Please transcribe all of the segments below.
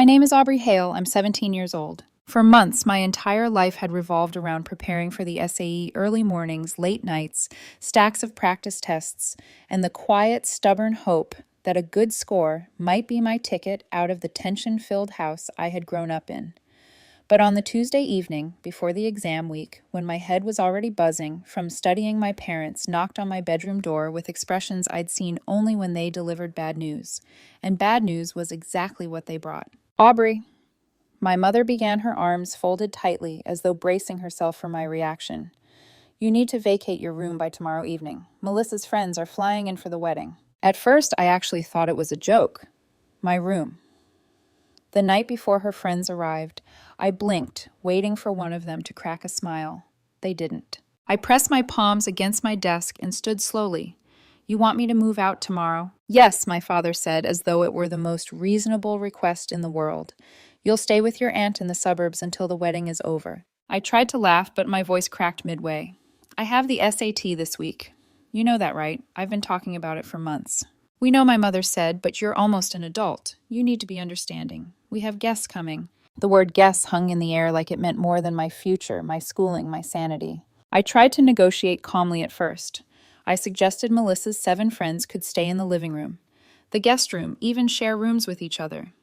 My name is Aubrey Hale. I'm 17 years old. For months, my entire life had revolved around preparing for the SAE early mornings, late nights, stacks of practice tests, and the quiet, stubborn hope that a good score might be my ticket out of the tension-filled house I had grown up in. But on the Tuesday evening, before the exam week, when my head was already buzzing from studying, my parents knocked on my bedroom door with expressions I'd seen only when they delivered bad news. And bad news was exactly what they brought. Aubrey. My mother began, her arms folded tightly as though bracing herself for my reaction. You need to vacate your room by tomorrow evening. Melissa's friends are flying in for the wedding. At first, I actually thought it was a joke. My room. The night before her friends arrived, I blinked, waiting for one of them to crack a smile. They didn't. I pressed my palms against my desk and stood slowly. You want me to move out tomorrow? Yes, my father said, as though it were the most reasonable request in the world. You'll stay with your aunt in the suburbs until the wedding is over. I tried to laugh, but my voice cracked midway. I have the SAT this week. You know that, right? I've been talking about it for months. We know, my mother said, but you're almost an adult. You need to be understanding. We have guests coming. The word guests hung in the air like it meant more than my future, my schooling, my sanity. I tried to negotiate calmly at first. I suggested Melissa's 7 friends could stay in the living room, the guest room, even share rooms with each other.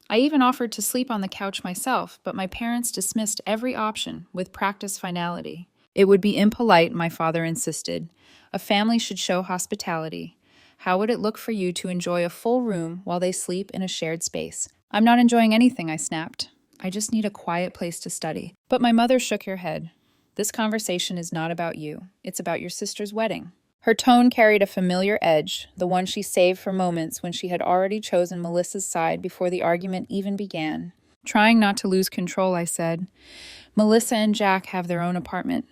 I even offered to sleep on the couch myself, but my parents dismissed every option with practiced finality. It would be impolite, my father insisted. A family should show hospitality. How would it look for you to enjoy a full room while they sleep in a shared space? I'm not enjoying anything, I snapped. I just need a quiet place to study. But my mother shook her head. This conversation is not about you. It's about your sister's wedding. Her tone carried a familiar edge, the one she saved for moments when she had already chosen Melissa's side before the argument even began. Trying not to lose control, I said, Melissa and Jack have their own apartment.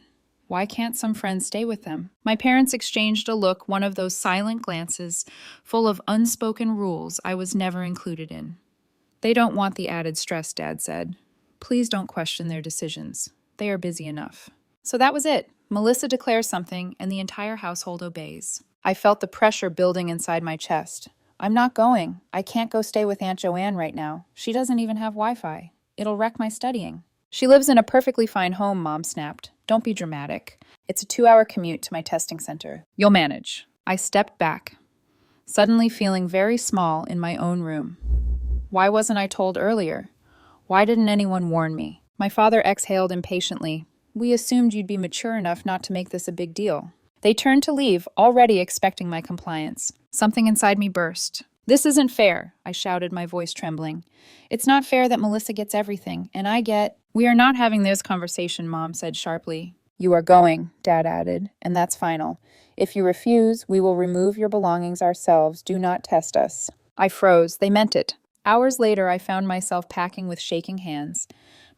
Why can't some friends stay with them? My parents exchanged a look, one of those silent glances, full of unspoken rules I was never included in. They don't want the added stress, Dad said. Please don't question their decisions. They are busy enough. So that was it. Melissa declares something, and the entire household obeys. I felt the pressure building inside my chest. I'm not going. I can't go stay with Aunt Joanne right now. She doesn't even have Wi-Fi. It'll wreck my studying. She lives in a perfectly fine home, Mom snapped. Don't be dramatic. It's a 2-hour commute to my testing center. You'll manage. I stepped back, suddenly feeling very small in my own room. Why wasn't I told earlier? Why didn't anyone warn me? My father exhaled impatiently. We assumed you'd be mature enough not to make this a big deal. They turned to leave, already expecting my compliance. Something inside me burst. This isn't fair, I shouted, my voice trembling. It's not fair that Melissa gets everything, and I get... We are not having this conversation, Mom said sharply. You are going, Dad added, and that's final. If you refuse, we will remove your belongings ourselves. Do not test us. I froze. They meant it. Hours later, I found myself packing with shaking hands.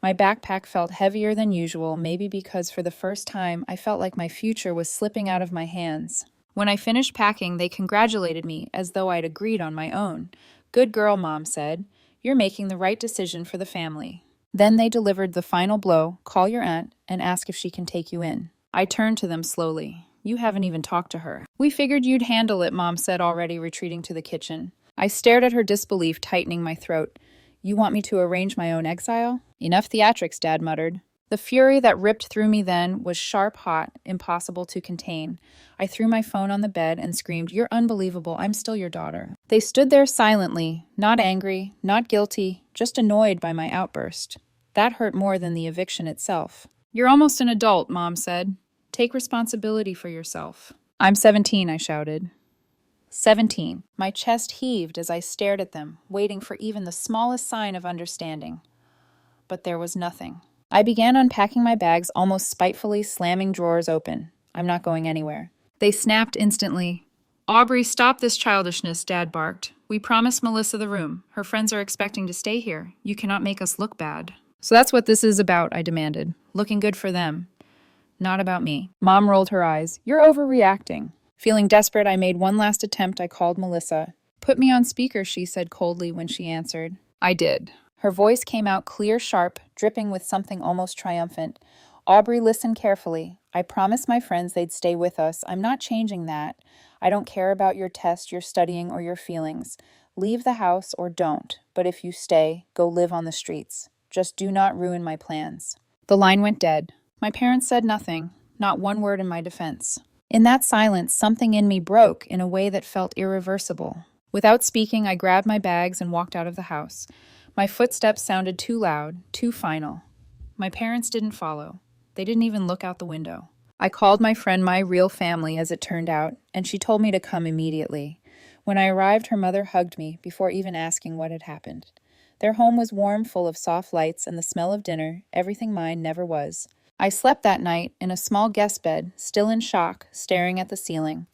My backpack felt heavier than usual, maybe because for the first time I felt like my future was slipping out of my hands. When I finished packing, they congratulated me as though I'd agreed on my own. Good girl, Mom said. You're making the right decision for the family. Then they delivered the final blow, call your aunt, and ask if she can take you in. I turned to them slowly. You haven't even talked to her. We figured you'd handle it, Mom said, already retreating to the kitchen. I stared at her, disbelief tightening my throat. You want me to arrange my own exile? Enough theatrics, Dad muttered. The fury that ripped through me then was sharp, hot, impossible to contain. I threw my phone on the bed and screamed, You're unbelievable. I'm still your daughter. They stood there silently, not angry, not guilty, just annoyed by my outburst. That hurt more than the eviction itself. You're almost an adult, Mom said. Take responsibility for yourself. I'm 17, I shouted. 17. My chest heaved as I stared at them, waiting for even the smallest sign of understanding. But there was nothing. I began unpacking my bags, almost spitefully slamming drawers open. I'm not going anywhere. They snapped instantly. Aubrey, stop this childishness, Dad barked. We promised Melissa the room. Her friends are expecting to stay here. You cannot make us look bad. So that's what this is about, I demanded. Looking good for them. Not about me. Mom rolled her eyes. You're overreacting. Feeling desperate, I made one last attempt. I called Melissa. Put me on speaker, she said coldly when she answered. I did. Her voice came out clear, sharp, dripping with something almost triumphant. Aubrey, listen carefully. I promised my friends they'd stay with us. I'm not changing that. I don't care about your test, your studying, or your feelings. Leave the house or don't, but if you stay, go live on the streets. Just do not ruin my plans." The line went dead. My parents said nothing, not one word in my defense. In that silence, something in me broke in a way that felt irreversible. Without speaking, I grabbed my bags and walked out of the house. My footsteps sounded too loud, too final. My parents didn't follow. They didn't even look out the window. I called my friend my real family, as it turned out, and she told me to come immediately. When I arrived, her mother hugged me before even asking what had happened. Their home was warm, full of soft lights and the smell of dinner, everything mine never was. I slept that night in a small guest bed, still in shock, staring at the ceiling,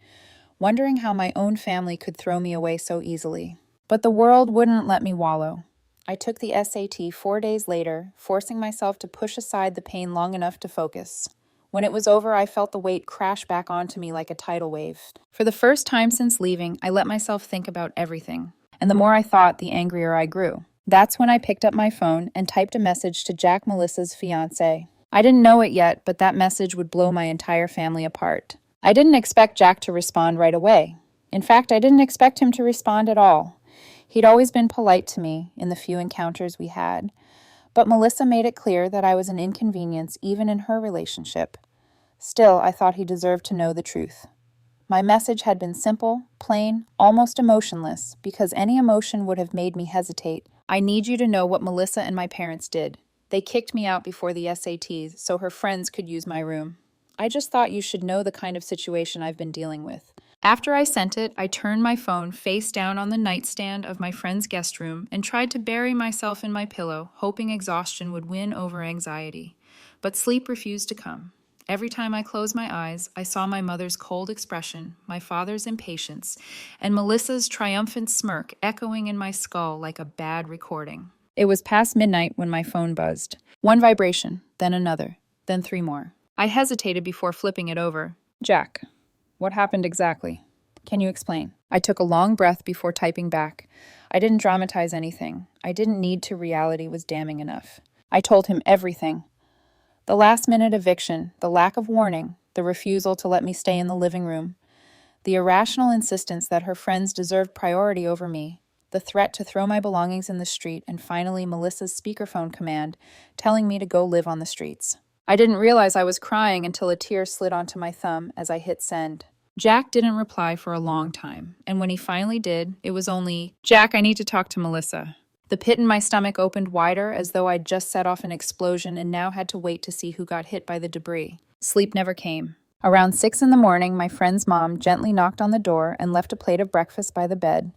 wondering how my own family could throw me away so easily. But the world wouldn't let me wallow. I took the SAT 4 days later, forcing myself to push aside the pain long enough to focus. When it was over, I felt the weight crash back onto me like a tidal wave. For the first time since leaving, I let myself think about everything. And the more I thought, the angrier I grew. That's when I picked up my phone and typed a message to Jack, Melissa's fiancé. I didn't know it yet, but that message would blow my entire family apart. I didn't expect Jack to respond right away. In fact, I didn't expect him to respond at all. He'd always been polite to me in the few encounters we had. But Melissa made it clear that I was an inconvenience even in her relationship. Still, I thought he deserved to know the truth. My message had been simple, plain, almost emotionless, because any emotion would have made me hesitate. I need you to know what Melissa and my parents did. They kicked me out before the SATs so her friends could use my room. I just thought you should know the kind of situation I've been dealing with. After I sent it, I turned my phone face down on the nightstand of my friend's guest room and tried to bury myself in my pillow, hoping exhaustion would win over anxiety. But sleep refused to come. Every time I closed my eyes, I saw my mother's cold expression, my father's impatience, and Melissa's triumphant smirk echoing in my skull like a bad recording. It was past midnight when my phone buzzed. One vibration, then another, then 3 more. I hesitated before flipping it over. "Jack, what happened exactly? Can you explain?" I took a long breath before typing back. I didn't dramatize anything. I didn't need to. Reality was damning enough. I told him everything. The last-minute eviction, the lack of warning, the refusal to let me stay in the living room, the irrational insistence that her friends deserved priority over me, the threat to throw my belongings in the street, and finally Melissa's speakerphone command telling me to go live on the streets. I didn't realize I was crying until a tear slid onto my thumb as I hit send. Jack didn't reply for a long time, and when he finally did, it was only, "Jack, I need to talk to Melissa." The pit in my stomach opened wider as though I'd just set off an explosion and now had to wait to see who got hit by the debris. Sleep never came. Around 6 in the morning, my friend's mom gently knocked on the door and left a plate of breakfast by the bed.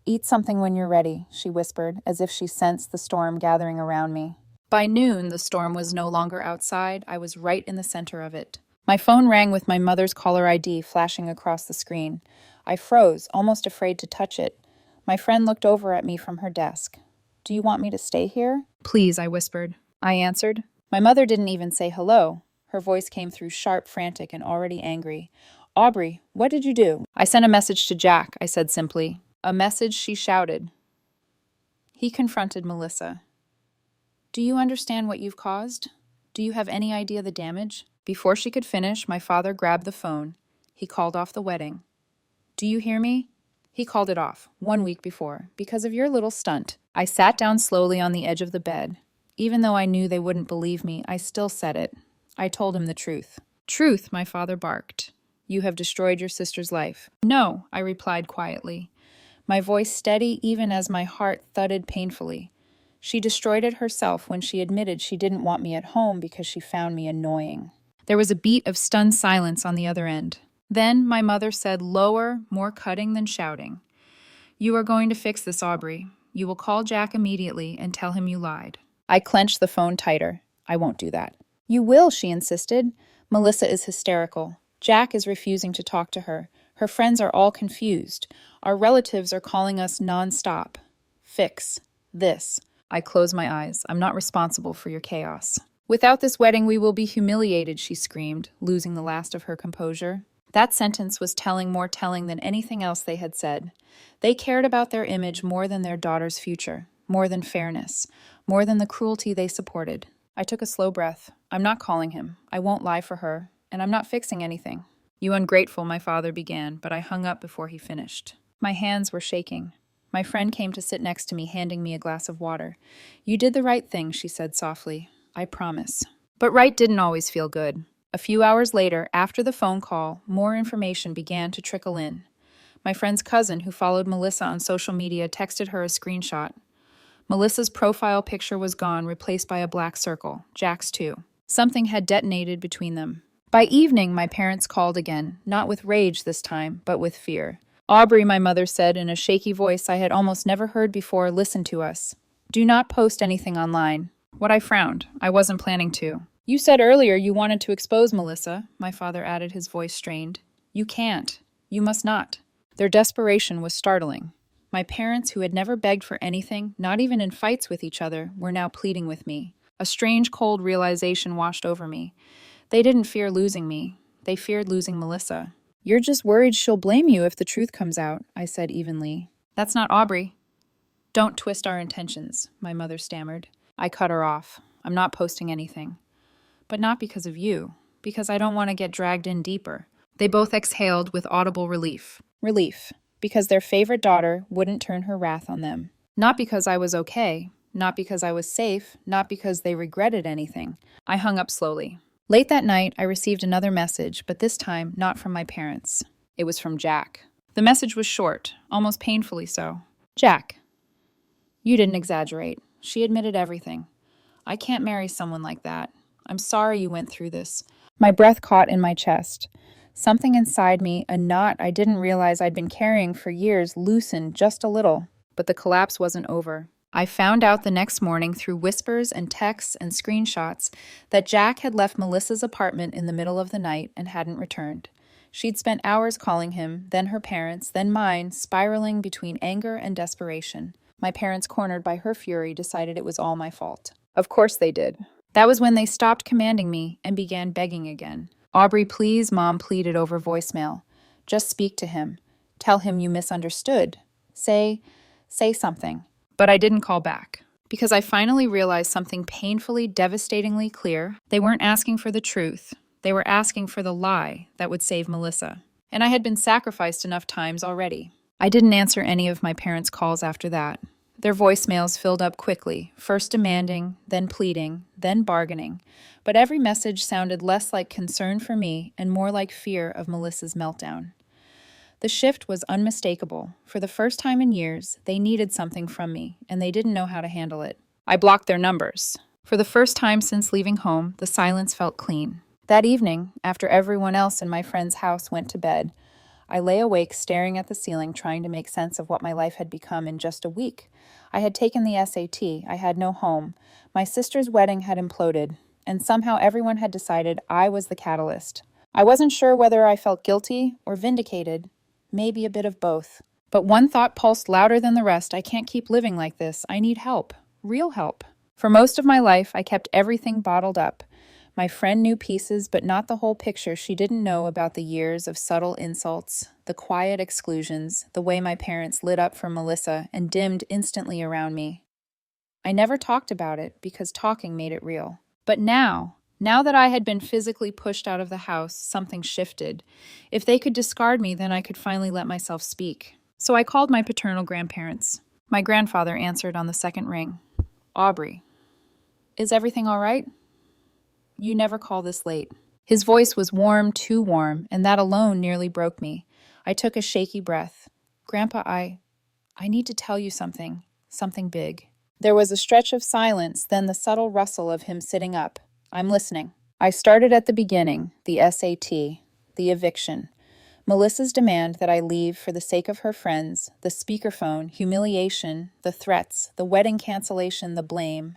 "Eat something when you're ready," she whispered, as if she sensed the storm gathering around me. By noon, the storm was no longer outside. I was right in the center of it. My phone rang with my mother's caller ID flashing across the screen. I froze, almost afraid to touch it. My friend looked over at me from her desk. "Do you want me to stay here?" "Please," I whispered. I answered. My mother didn't even say hello. Her voice came through sharp, frantic, and already angry. "Aubrey, what did you do?" "I sent a message to Jack," I said simply. "A message," she shouted. He confronted Melissa. "Do you understand what you've caused? Do you have any idea the damage?" Before she could finish, my father grabbed the phone. He called off the wedding. "Do you hear me?" He called it off, 1 week before, because of your little stunt. I sat down slowly on the edge of the bed. Even though I knew they wouldn't believe me, I still said it. I told him the truth. "Truth," my father barked. "You have destroyed your sister's life." "No," I replied quietly, my voice steady even as my heart thudded painfully. "She destroyed it herself when she admitted she didn't want me at home because she found me annoying." There was a beat of stunned silence on the other end. Then my mother said, lower, more cutting than shouting, "You are going to fix this, Aubrey. You will call Jack immediately and tell him you lied." I clenched the phone tighter. "I won't do that." "You will," she insisted. "Melissa is hysterical. Jack is refusing to talk to her. Her friends are all confused. Our relatives are calling us nonstop. Fix this." I closed my eyes. "I'm not responsible for your chaos." "Without this wedding, we will be humiliated," she screamed, losing the last of her composure. That sentence was more telling than anything else they had said. They cared about their image more than their daughter's future, more than fairness, more than the cruelty they supported. I took a slow breath. "I'm not calling him. I won't lie for her. And I'm not fixing anything." "You ungrateful," my father began, but I hung up before he finished. My hands were shaking. My friend came to sit next to me, handing me a glass of water. "You did the right thing," she said softly. "I promise." But right didn't always feel good. A few hours later, after the phone call, more information began to trickle in. My friend's cousin, who followed Melissa on social media, texted her a screenshot. Melissa's profile picture was gone, replaced by a black circle. Jack's too. Something had detonated between them. By evening, my parents called again, not with rage this time, but with fear. "Aubrey," my mother said in a shaky voice I had almost never heard before, "listen to us. Do not post anything online." What I frowned. I wasn't planning to. "You said earlier you wanted to expose Melissa," my father added, his voice strained. "You can't. You must not." Their desperation was startling. My parents, who had never begged for anything, not even in fights with each other, were now pleading with me. A strange, cold realization washed over me. They didn't fear losing me. They feared losing Melissa. "You're just worried she'll blame you if the truth comes out," I said evenly. "That's not Aubrey." "Don't twist our intentions," my mother stammered. I cut her off. "I'm not posting anything. But not because of you. Because I don't want to get dragged in deeper." They both exhaled with audible relief. Relief. Because their favorite daughter wouldn't turn her wrath on them. Not because I was okay. Not because I was safe. Not because they regretted anything. I hung up slowly. Late that night, I received another message, but this time not from my parents. It was from Jack. The message was short, almost painfully so. "Jack, you didn't exaggerate. She admitted everything. I can't marry someone like that. I'm sorry you went through this." My breath caught in my chest. Something inside me, a knot I didn't realize I'd been carrying for years, loosened just a little. But the collapse wasn't over. I found out the next morning through whispers and texts and screenshots that Jack had left Melissa's apartment in the middle of the night and hadn't returned. She'd spent hours calling him, then her parents, then mine, spiraling between anger and desperation. My parents, cornered by her fury, decided it was all my fault. Of course they did. That was when they stopped commanding me and began begging again. "Aubrey, please," Mom pleaded over voicemail. "Just speak to him. Tell him you misunderstood. Say something." But I didn't call back. Because I finally realized something painfully, devastatingly clear. They weren't asking for the truth. They were asking for the lie that would save Melissa. And I had been sacrificed enough times already. I didn't answer any of my parents' calls after that. Their voicemails filled up quickly, first demanding, then pleading, then bargaining. But every message sounded less like concern for me and more like fear of Melissa's meltdown. The shift was unmistakable. For the first time in years, they needed something from me, and they didn't know how to handle it. I blocked their numbers. For the first time since leaving home, the silence felt clean. That evening, after everyone else in my friend's house went to bed, I lay awake staring at the ceiling, trying to make sense of what my life had become in just a week. I had taken the SAT, I had no home, my sister's wedding had imploded, and somehow everyone had decided I was the catalyst. I wasn't sure whether I felt guilty or vindicated, maybe a bit of both. But one thought pulsed louder than the rest: I can't keep living like this. I need help. Real help. For most of my life, I kept everything bottled up. My friend knew pieces, but not the whole picture. She didn't know about the years of subtle insults, the quiet exclusions, the way my parents lit up for Melissa and dimmed instantly around me. I never talked about it because talking made it real. But now that I had been physically pushed out of the house, something shifted. If they could discard me, then I could finally let myself speak. So I called my paternal grandparents. My grandfather answered on the second ring. "Aubrey, is everything all right? You never call this late." His voice was warm, too warm, and that alone nearly broke me. I took a shaky breath. "Grandpa, I need to tell you something big." There was a stretch of silence, then the subtle rustle of him sitting up. "I'm listening." I started at the beginning, the SAT, the eviction, Melissa's demand that I leave for the sake of her friends, the speakerphone, humiliation, the threats, the wedding cancellation, the blame.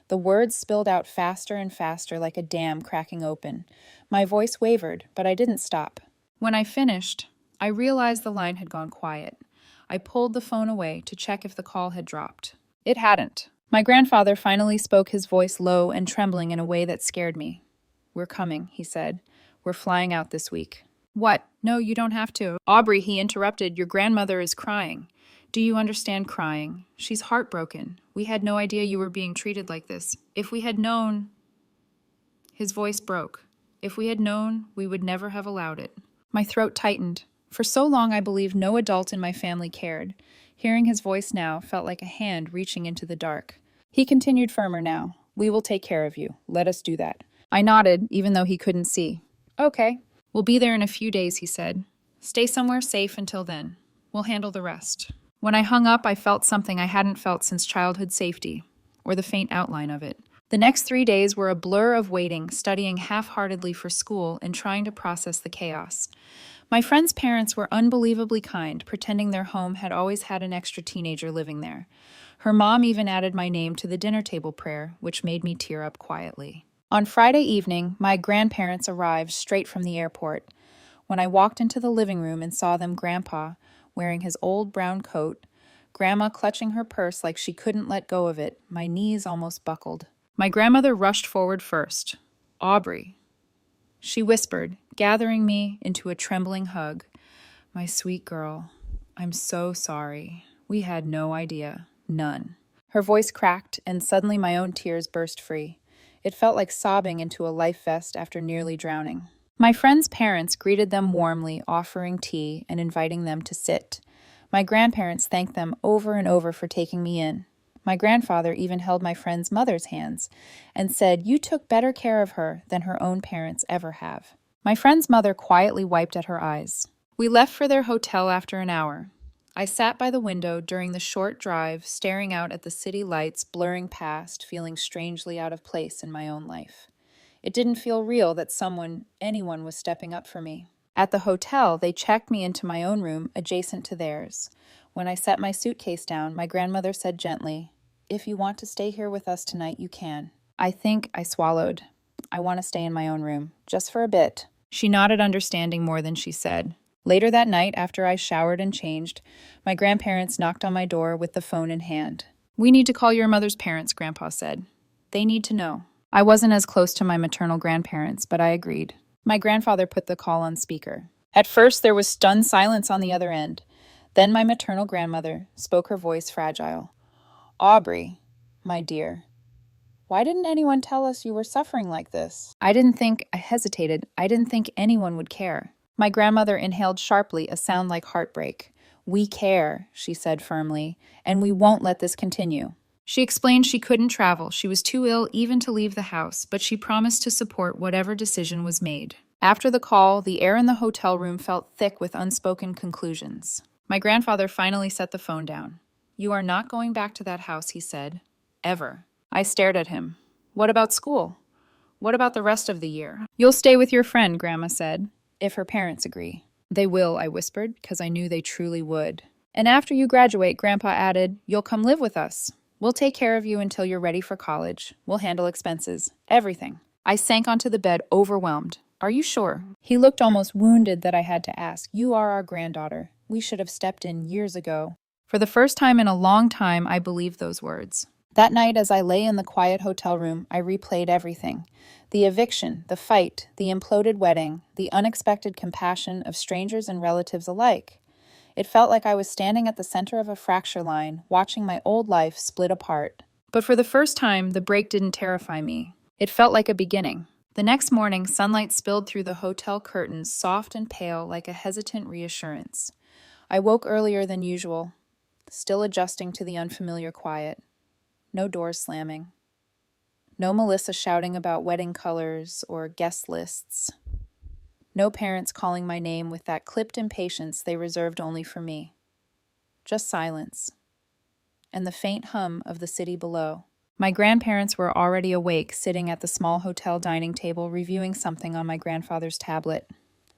The words spilled out faster and faster like a dam cracking open. My voice wavered, but I didn't stop. When I finished, I realized the line had gone quiet. I pulled the phone away to check if the call had dropped. It hadn't. My grandfather finally spoke, his voice low and trembling in a way that scared me. "We're coming," he said. "We're flying out this week." "What? No, you don't have to." "Aubrey," he interrupted, "your grandmother is crying. Do you understand crying? She's heartbroken. We had no idea you were being treated like this. If we had known..." His voice broke. "If we had known, we would never have allowed it." My throat tightened. For so long I believed no adult in my family cared. Hearing his voice now felt like a hand reaching into the dark. He continued firmer now. "We will take care of you. Let us do that." I nodded, even though he couldn't see. "Okay. We'll be there in a few days," he said. "Stay somewhere safe until then. We'll handle the rest." When I hung up, I felt something I hadn't felt since childhood safety, or the faint outline of it. The next 3 days were a blur of waiting, studying half-heartedly for school, and trying to process the chaos. My friend's parents were unbelievably kind, pretending their home had always had an extra teenager living there. Her mom even added my name to the dinner table prayer, which made me tear up quietly. On Friday evening, my grandparents arrived straight from the airport. When I walked into the living room and saw them, Grandpa wearing his old brown coat, Grandma clutching her purse like she couldn't let go of it, my knees almost buckled. My grandmother rushed forward first. "Aubrey," she whispered, gathering me into a trembling hug. "My sweet girl, I'm so sorry. We had no idea. None." Her voice cracked, and suddenly my own tears burst free. It felt like sobbing into a life vest after nearly drowning. My friend's parents greeted them warmly, offering tea and inviting them to sit. My grandparents thanked them over and over for taking me in. My grandfather even held my friend's mother's hands and said, "You took better care of her than her own parents ever have." My friend's mother quietly wiped at her eyes. We left for their hotel after an hour. I sat by the window during the short drive, staring out at the city lights blurring past, feeling strangely out of place in my own life. It didn't feel real that anyone was stepping up for me. At the hotel, they checked me into my own room adjacent to theirs. When I set my suitcase down, my grandmother said gently, "If you want to stay here with us tonight, you can." I think I swallowed. "I want to stay in my own room, just for a bit." She nodded, understanding more than she said. Later that night, after I showered and changed, my grandparents knocked on my door with the phone in hand. "We need to call your mother's parents," Grandpa said. "They need to know." I wasn't as close to my maternal grandparents, but I agreed. My grandfather put the call on speaker. At first, there was stunned silence on the other end. Then my maternal grandmother spoke, her voice fragile. "Aubrey, my dear, why didn't anyone tell us you were suffering like this?" I hesitated. I didn't think anyone would care. My grandmother inhaled sharply, a sound like heartbreak. "We care," she said firmly, "and we won't let this continue." She explained she couldn't travel. She was too ill even to leave the house, but she promised to support whatever decision was made. After the call, the air in the hotel room felt thick with unspoken conclusions. My grandfather finally set the phone down. "You are not going back to that house," he said. "Ever." I stared at him. "What about school? What about the rest of the year?" "You'll stay with your friend," Grandma said, "if her parents agree." "They will," I whispered, because I knew they truly would. "And after you graduate," Grandpa added, "you'll come live with us. We'll take care of you until you're ready for college. We'll handle expenses. Everything." I sank onto the bed, overwhelmed. "Are you sure?" He looked almost wounded that I had to ask. "You are our granddaughter. We should have stepped in years ago." For the first time in a long time, I believed those words. That night, as I lay in the quiet hotel room, I replayed everything. The eviction, the fight, the imploded wedding, the unexpected compassion of strangers and relatives alike. It felt like I was standing at the center of a fracture line, watching my old life split apart. But for the first time, the break didn't terrify me. It felt like a beginning. The next morning, sunlight spilled through the hotel curtains, soft and pale, like a hesitant reassurance. I woke earlier than usual, still adjusting to the unfamiliar quiet. No doors slamming. No Melissa shouting about wedding colors or guest lists. No parents calling my name with that clipped impatience they reserved only for me. Just silence. And the faint hum of the city below. My grandparents were already awake, sitting at the small hotel dining table, reviewing something on my grandfather's tablet.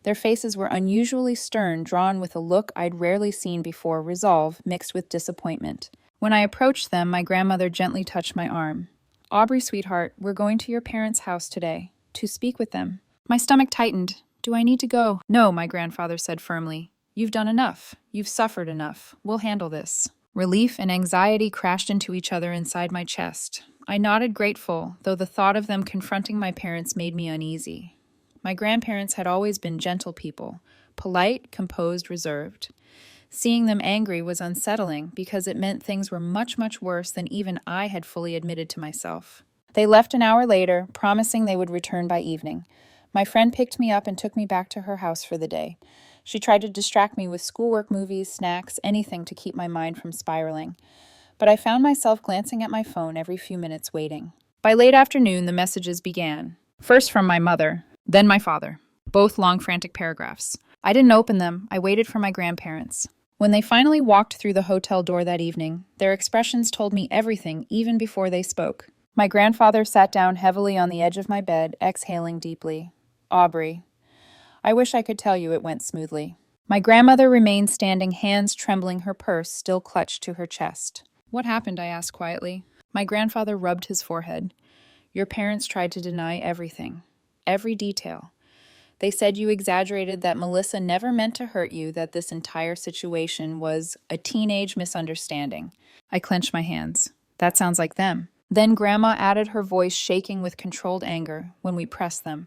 Their faces were unusually stern, drawn with a look I'd rarely seen before, resolve mixed with disappointment. When I approached them, my grandmother gently touched my arm. "Aubrey, sweetheart, we're going to your parents' house today, to speak with them." My stomach tightened. "Do I need to go?" "No," my grandfather said firmly. "You've done enough. You've suffered enough. We'll handle this." Relief and anxiety crashed into each other inside my chest. I nodded, grateful, though the thought of them confronting my parents made me uneasy. My grandparents had always been gentle people, polite, composed, reserved. Seeing them angry was unsettling because it meant things were much, much worse than even I had fully admitted to myself. They left an hour later, promising they would return by evening. My friend picked me up and took me back to her house for the day. She tried to distract me with schoolwork, movies, snacks, anything to keep my mind from spiraling. But I found myself glancing at my phone every few minutes waiting. By late afternoon, the messages began. First from my mother, then my father. Both long, frantic paragraphs. I didn't open them. I waited for my grandparents. When they finally walked through the hotel door that evening, their expressions told me everything even before they spoke. My grandfather sat down heavily on the edge of my bed, exhaling deeply. Aubrey, I wish I could tell you it went smoothly. My grandmother remained standing, hands trembling, her purse still clutched to her chest. What happened? I asked quietly. My grandfather rubbed his forehead. Your parents tried to deny everything, every detail. They said you exaggerated, that Melissa never meant to hurt you, that this entire situation was a teenage misunderstanding. I clenched my hands. That sounds like them. Then Grandma added, her voice shaking with controlled anger, when we pressed them.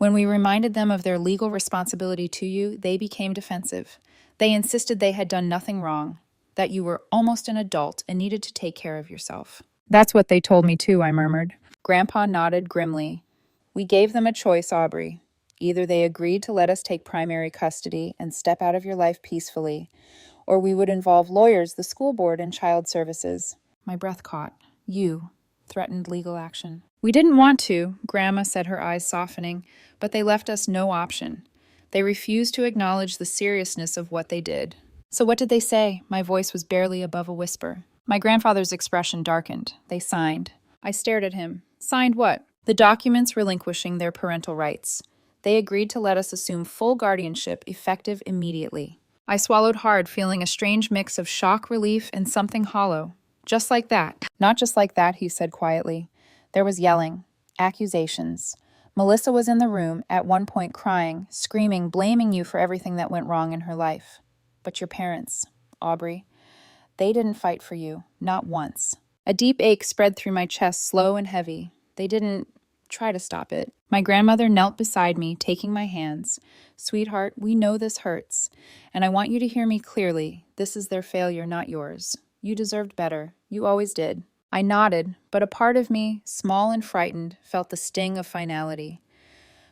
When we reminded them of their legal responsibility to you, they became defensive. They insisted they had done nothing wrong, that you were almost an adult and needed to take care of yourself. That's what they told me too, I murmured. Grandpa nodded grimly. We gave them a choice, Aubrey. Either they agreed to let us take primary custody and step out of your life peacefully, or we would involve lawyers, the school board, and child services. My breath caught. You threatened legal action. We didn't want to, Grandma said, her eyes softening, but they left us no option. They refused to acknowledge the seriousness of what they did. So what did they say? My voice was barely above a whisper. My grandfather's expression darkened. They signed. I stared at him. Signed what? The documents relinquishing their parental rights. They agreed to let us assume full guardianship, effective immediately. I swallowed hard, feeling a strange mix of shock, relief, and something hollow. Just like that. Not just like that, he said quietly. There was yelling, accusations. Melissa was in the room, at one point crying, screaming, blaming you for everything that went wrong in her life. But your parents, Aubrey, they didn't fight for you, not once. A deep ache spread through my chest, slow and heavy. They didn't try to stop it. My grandmother knelt beside me, taking my hands. Sweetheart, we know this hurts, and I want you to hear me clearly. This is their failure, not yours. You deserved better. You always did. I nodded, but a part of me, small and frightened, felt the sting of finality.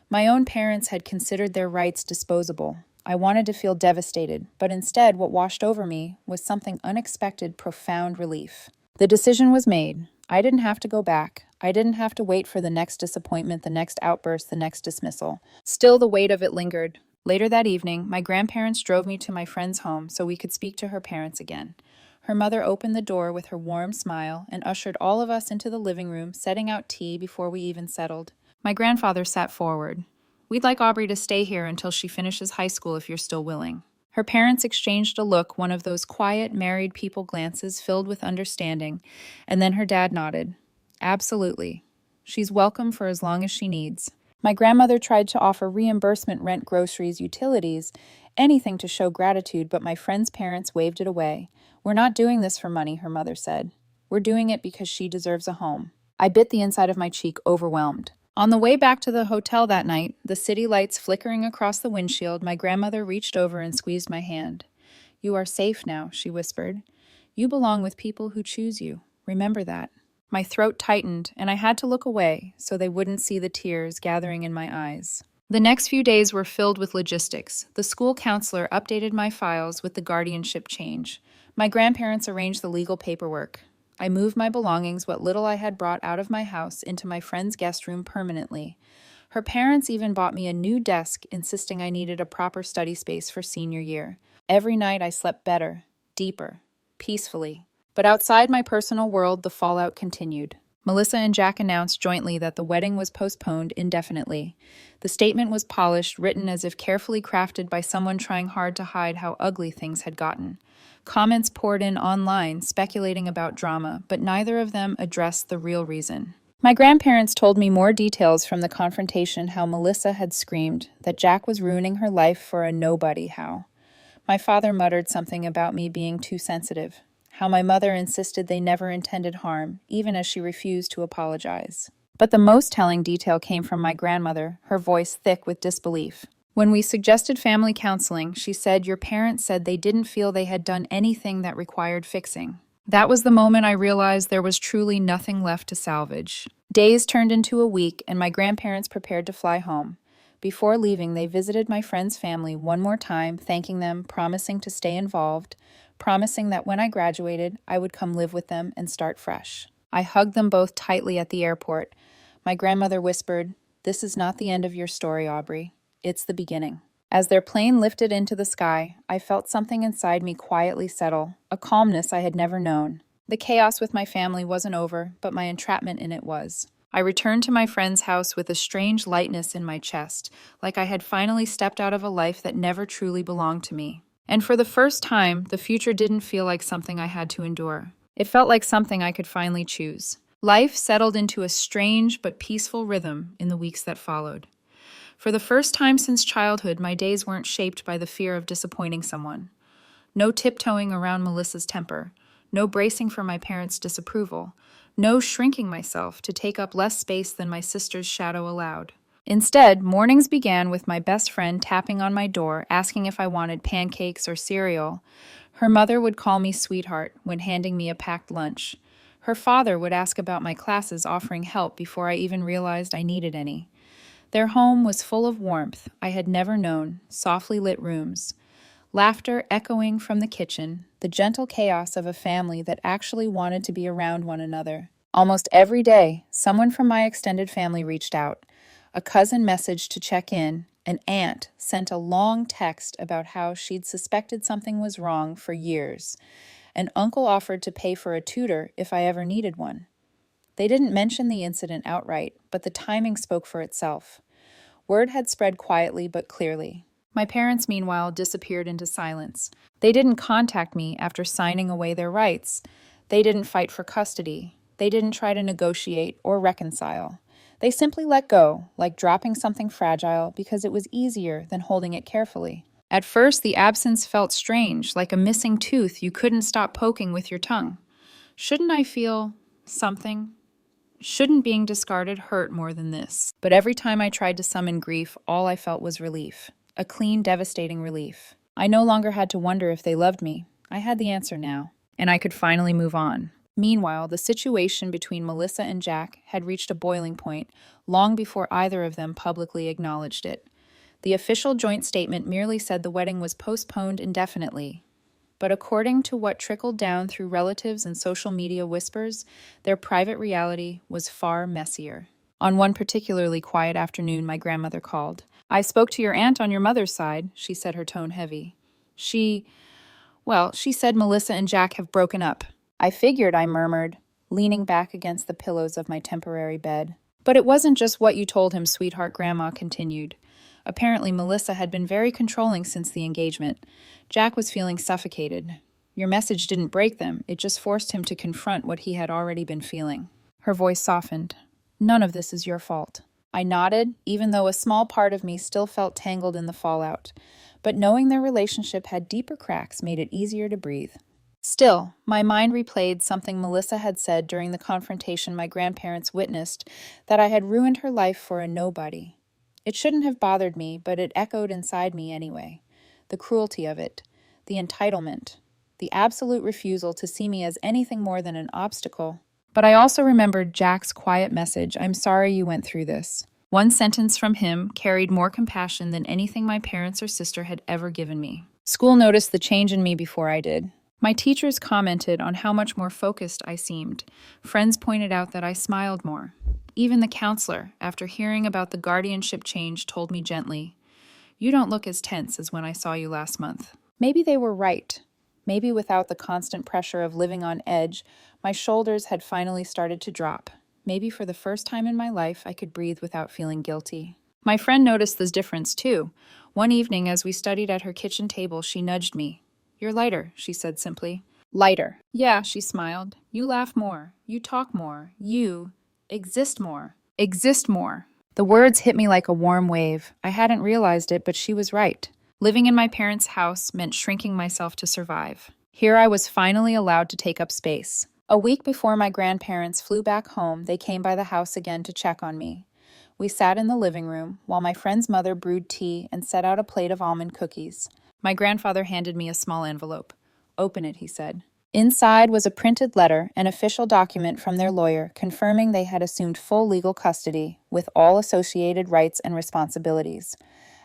My own parents had considered their rights disposable. I wanted to feel devastated, but instead what washed over me was something unexpected, profound relief. The decision was made. I didn't have to go back. I didn't have to wait for the next disappointment, the next outburst, the next dismissal. Still, the weight of it lingered. Later that evening, my grandparents drove me to my friend's home so we could speak to her parents again. Her mother opened the door with her warm smile and ushered all of us into the living room, setting out tea before we even settled. My grandfather sat forward. We'd like Aubrey to stay here until she finishes high school if you're still willing. Her parents exchanged a look, one of those quiet, married people glances filled with understanding, and then her dad nodded. Absolutely. She's welcome for as long as she needs. My grandmother tried to offer reimbursement, rent, groceries, utilities, anything to show gratitude, but my friend's parents waved it away. We're not doing this for money, her mother said. We're doing it because she deserves a home. I bit the inside of my cheek, overwhelmed. On the way back to the hotel that night, the city lights flickering across the windshield, my grandmother reached over and squeezed my hand. You are safe now, she whispered. You belong with people who choose you. Remember that. My throat tightened, and I had to look away so they wouldn't see the tears gathering in my eyes. The next few days were filled with logistics. The school counselor updated my files with the guardianship change. My grandparents arranged the legal paperwork. I moved my belongings, what little I had brought out of my house, into my friend's guest room permanently. Her parents even bought me a new desk, insisting I needed a proper study space for senior year. Every night I slept better, deeper, peacefully. But outside my personal world, the fallout continued. Melissa and Jack announced jointly that the wedding was postponed indefinitely. The statement was polished, written as if carefully crafted by someone trying hard to hide how ugly things had gotten. Comments poured in online, speculating about drama, but neither of them addressed the real reason. My grandparents told me more details from the confrontation, how Melissa had screamed, that Jack was ruining her life for a nobody, how. My father muttered something about me being too sensitive, how my mother insisted they never intended harm, even as she refused to apologize. But the most telling detail came from my grandmother, her voice thick with disbelief. When we suggested family counseling, she said your parents said they didn't feel they had done anything that required fixing. That was the moment I realized there was truly nothing left to salvage. Days turned into a week, and my grandparents prepared to fly home. Before leaving, they visited my friend's family one more time, thanking them, promising to stay involved, promising that when I graduated, I would come live with them and start fresh. I hugged them both tightly at the airport. My grandmother whispered, "This is not the end of your story, Aubrey. It's the beginning." As their plane lifted into the sky, I felt something inside me quietly settle, a calmness I had never known. The chaos with my family wasn't over, but my entrapment in it was. I returned to my friend's house with a strange lightness in my chest, like I had finally stepped out of a life that never truly belonged to me. And for the first time, the future didn't feel like something I had to endure. It felt like something I could finally choose. Life settled into a strange but peaceful rhythm in the weeks that followed. For the first time since childhood, my days weren't shaped by the fear of disappointing someone. No tiptoeing around Melissa's temper, no bracing for my parents' disapproval, no shrinking myself to take up less space than my sister's shadow allowed. Instead, mornings began with my best friend tapping on my door, asking if I wanted pancakes or cereal. Her mother would call me sweetheart when handing me a packed lunch. Her father would ask about my classes, offering help before I even realized I needed any. Their home was full of warmth I had never known, softly lit rooms, laughter echoing from the kitchen, the gentle chaos of a family that actually wanted to be around one another. Almost every day, someone from my extended family reached out. A cousin messaged to check in, an aunt sent a long text about how she'd suspected something was wrong for years. An uncle offered to pay for a tutor if I ever needed one. They didn't mention the incident outright, but the timing spoke for itself. Word had spread quietly but clearly. My parents, meanwhile, disappeared into silence. They didn't contact me after signing away their rights. They didn't fight for custody. They didn't try to negotiate or reconcile. They simply let go, like dropping something fragile because it was easier than holding it carefully. At first, the absence felt strange, like a missing tooth you couldn't stop poking with your tongue. Shouldn't I feel something? Shouldn't being discarded hurt more than this? But every time I tried to summon grief, all I felt was relief. A clean, devastating relief. I no longer had to wonder if they loved me. I had the answer now, and I could finally move on. Meanwhile, the situation between Melissa and Jack had reached a boiling point long before either of them publicly acknowledged it. The official joint statement merely said the wedding was postponed indefinitely. But according to what trickled down through relatives and social media whispers, their private reality was far messier. On one particularly quiet afternoon, my grandmother called. "I spoke to your aunt on your mother's side," she said, her tone heavy. She said Melissa and Jack have broken up." "I figured," I murmured, leaning back against the pillows of my temporary bed. "But it wasn't just what you told him," sweetheart Grandma continued. Apparently, Melissa had been very controlling since the engagement. Jack was feeling suffocated. "Your message didn't break them. It just forced him to confront what he had already been feeling." Her voice softened. "None of this is your fault." I nodded, even though a small part of me still felt tangled in the fallout. But knowing their relationship had deeper cracks made it easier to breathe. Still, my mind replayed something Melissa had said during the confrontation my grandparents witnessed, that I had ruined her life for a nobody. It shouldn't have bothered me, but it echoed inside me anyway. The cruelty of it, the entitlement, the absolute refusal to see me as anything more than an obstacle. But I also remembered Jack's quiet message, "I'm sorry you went through this." One sentence from him carried more compassion than anything my parents or sister had ever given me. School noticed the change in me before I did. My teachers commented on how much more focused I seemed. Friends pointed out that I smiled more. Even the counselor, after hearing about the guardianship change, told me gently, "You don't look as tense as when I saw you last month." Maybe they were right. Maybe without the constant pressure of living on edge, my shoulders had finally started to drop. Maybe for the first time in my life, I could breathe without feeling guilty. My friend noticed this difference too. One evening, as we studied at her kitchen table, she nudged me. "You're lighter," she said simply. "Lighter." "Yeah," she smiled. "You laugh more. You talk more. You exist more." Exist more. The words hit me like a warm wave. I hadn't realized it, but she was right. Living in my parents' house meant shrinking myself to survive. Here I was finally allowed to take up space. A week before my grandparents flew back home, they came by the house again to check on me. We sat in the living room, while my friend's mother brewed tea and set out a plate of almond cookies. My grandfather handed me a small envelope. "Open it," he said. Inside was a printed letter, an official document from their lawyer confirming they had assumed full legal custody, with all associated rights and responsibilities.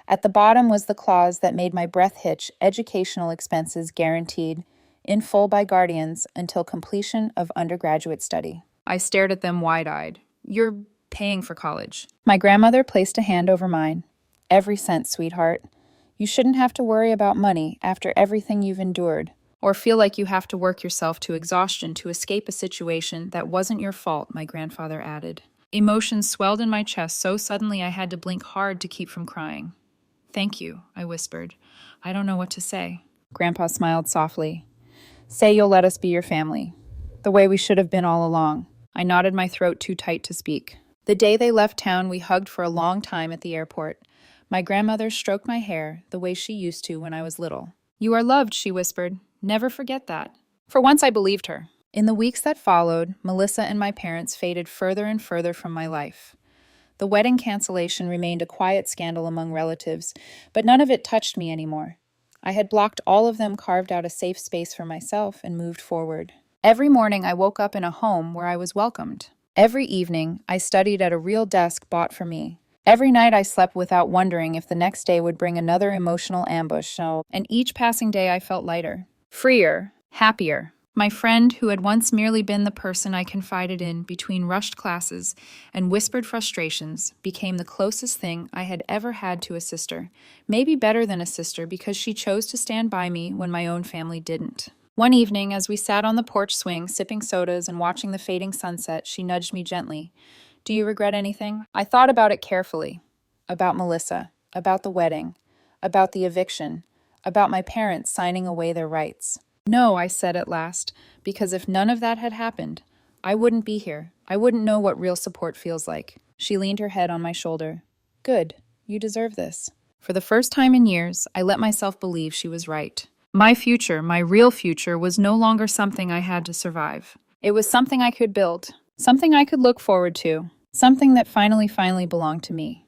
At the bottom was the clause that made my breath hitch: educational expenses guaranteed, in full by guardians, until completion of undergraduate study. I stared at them wide-eyed. You're paying for college. My grandmother placed a hand over mine. Every cent, sweetheart. You shouldn't have to worry about money after everything you've endured, or feel like you have to work yourself to exhaustion to escape a situation that wasn't your fault, my grandfather added. Emotions swelled in my chest so suddenly I had to blink hard to keep from crying. Thank you, I whispered. I don't know what to say. Grandpa smiled softly. Say you'll let us be your family, the way we should have been all along. I knotted my throat too tight to speak. The day they left town, we hugged for a long time at the airport. My grandmother stroked my hair the way she used to when I was little. You are loved, she whispered. Never forget that. For once I believed her. In the weeks that followed, Melissa and my parents faded further and further from my life. The wedding cancellation remained a quiet scandal among relatives, but none of it touched me anymore. I had blocked all of them, carved out a safe space for myself, and moved forward. Every morning I woke up in a home where I was welcomed. Every evening I studied at a real desk bought for me. Every night I slept without wondering if the next day would bring another emotional ambush, and each passing day I felt lighter, freer, happier. My friend, who had once merely been the person I confided in between rushed classes and whispered frustrations, became the closest thing I had ever had to a sister, maybe better than a sister because she chose to stand by me when my own family didn't. One evening, as we sat on the porch swing, sipping sodas and watching the fading sunset, she nudged me gently. Do you regret anything? I thought about it carefully. About Melissa, about the wedding, about the eviction, about my parents signing away their rights. No, I said at last, because if none of that had happened, I wouldn't be here. I wouldn't know what real support feels like. She leaned her head on my shoulder. Good, you deserve this. For the first time in years, I let myself believe she was right. My future, my real future, was no longer something I had to survive. It was something I could build, something I could look forward to, something that finally belonged to me.